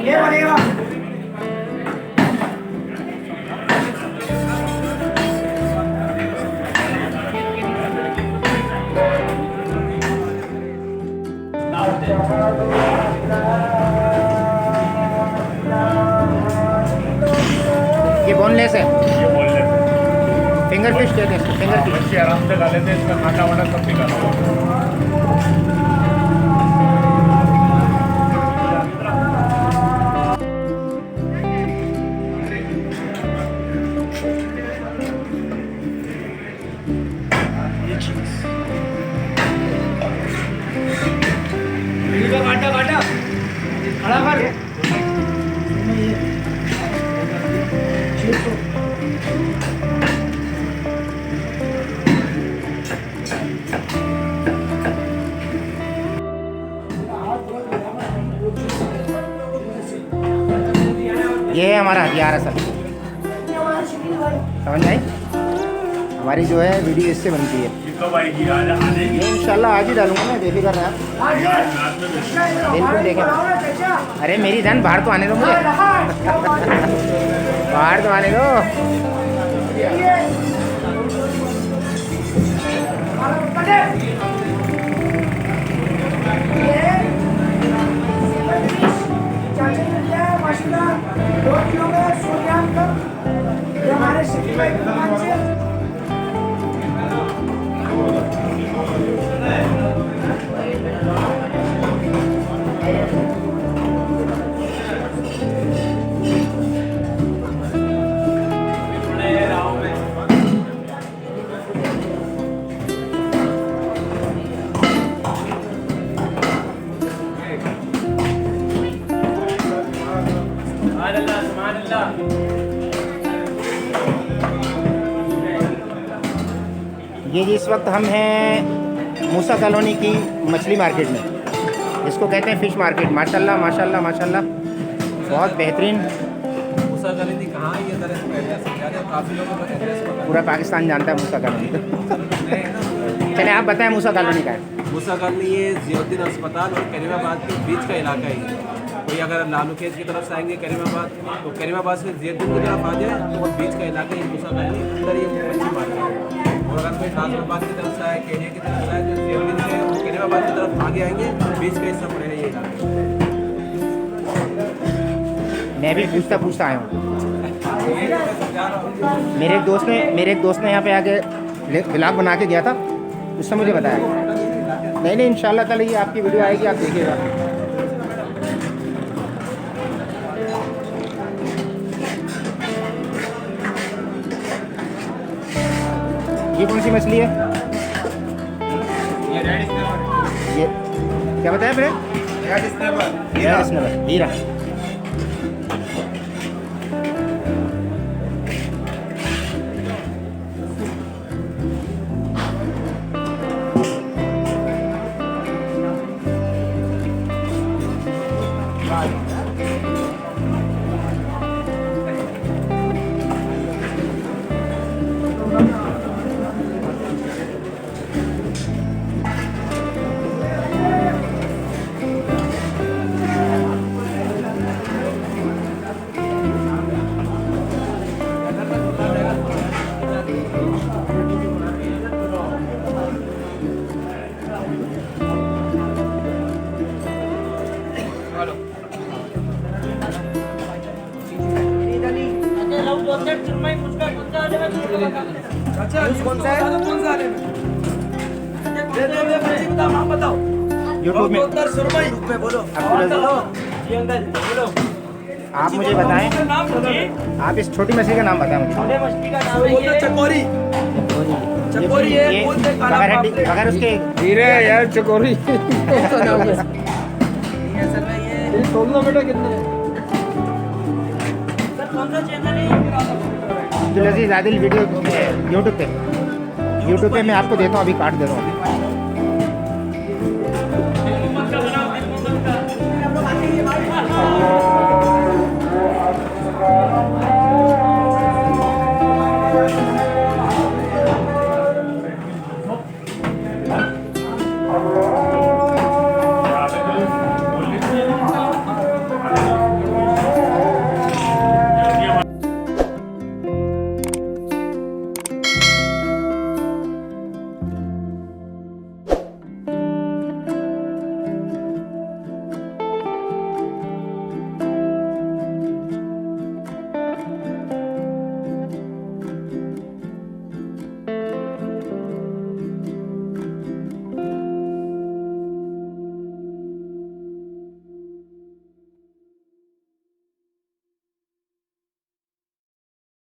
ये बनेगा। ये बोनलेस है, ये बोलने फिंगर फिश कहते हैं इसको, फिंगर फिश। बच्चे आराम से खा लेते हैं, इसमें कांटा वाटा सब निकाला। काटा काटा खड़ा कर। ये है हमारा हथियार असल, समझ आई? हमारी जो है वीडियो इससे बनती है। ये कब आएगी? आज आने की? ये इंशाल्लाह आज ही डालूंगा मैं, बेफिक्र रहा। आज रात में भेजना। बिल्कुल देखें। अरे मेरी धन बाहर तो आने दो मुझे, बाहर तो आने दो। हमारे सिटी में ये जी इस वक्त हम हैं मूसा कॉलोनी की मछली मार्केट में, इसको कहते हैं फ़िश मार्केट। माशाल्लाह माशाल्लाह माशाल्लाह, बहुत बेहतरीन। मूसा कॉलोनी कहाँ है? ये तरह काफ़ी लोगों को एड्रेस पता पूरा पाकिस्तान जानता है मूसा कॉलोनी को। चले आप बताएं मूसा कॉलोनी का है। मूसा कॉलोनी ये जियोद्दीन अस्पताल और करीमाबाद के बीच का इलाका है। कोई अगर लालू खेत की तरफ से आएंगे करीमाबाद, तो करीमाबाद से जियोद्दीन की तरफ आ जाए तो बीच का इलाका ये मूसा कॉलोनी, अंदर ये मछली मार्केट है। और अगर कोई नाजराबाद की तरफ से आए, केनिया की तरफ से आए, तो जियोद्दीन से और करीमाबाद की तरफ आगे आएंगे, बीच का हिस्सा पड़ेगा ये इलाका। मैं भी पूछता पूछता आया हूँ। मेरे एक दोस्त ने यहाँ पे आके व्लॉग बना के गया था, उससे मुझे बताया। नहीं इंशाल्लाह कल ये आपकी वीडियो आएगी, आप देखिएगा। ये कौन सी मछली है? ये क्या बताया फिर? हीरा। यूट्यूब में बोलो। आप मुझे बताएं, आप इस छोटी मछली का नाम बताएं मुझे। चकोरी अगर उसके हीरे यार चकोरी। बेटा कितने अब्दुल अजीज आदिल वीडियो यूट्यूब पे मैं आपको देता हूँ, अभी काट दे रहा हूँ।